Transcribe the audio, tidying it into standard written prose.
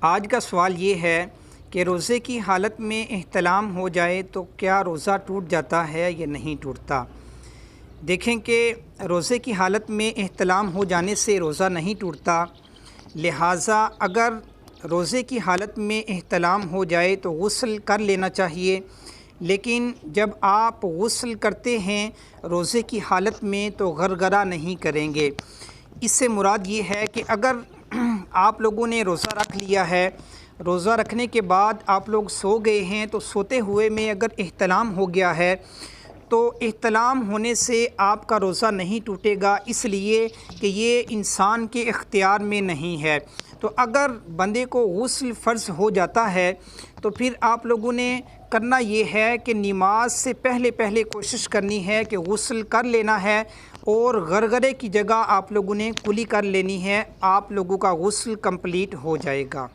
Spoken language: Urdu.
آج کا سوال یہ ہے کہ روزے کی حالت میں احتلام ہو جائے تو کیا روزہ ٹوٹ جاتا ہے یا نہیں ٹوٹتا؟ دیکھیں کہ روزے کی حالت میں احتلام ہو جانے سے روزہ نہیں ٹوٹتا، لہٰذا اگر روزے کی حالت میں احتلام ہو جائے تو غسل کر لینا چاہیے، لیکن جب آپ غسل کرتے ہیں روزے کی حالت میں تو غرغرہ نہیں کریں گے۔ اس سے مراد یہ ہے کہ اگر آپ لوگوں نے روزہ رکھ لیا ہے، روزہ رکھنے کے بعد آپ لوگ سو گئے ہیں، تو سوتے ہوئے میں اگر احتلام ہو گیا ہے تو احتلام ہونے سے آپ کا روزہ نہیں ٹوٹے گا، اس لیے کہ یہ انسان کے اختیار میں نہیں ہے۔ تو اگر بندے کو غسل فرض ہو جاتا ہے تو پھر آپ لوگوں نے کرنا یہ ہے کہ نماز سے پہلے کوشش کرنی ہے کہ غسل کر لینا ہے، اور غرغرے کی جگہ آپ لوگوں نے کلی کر لینی ہے، آپ لوگوں کا غسل کمپلیٹ ہو جائے گا۔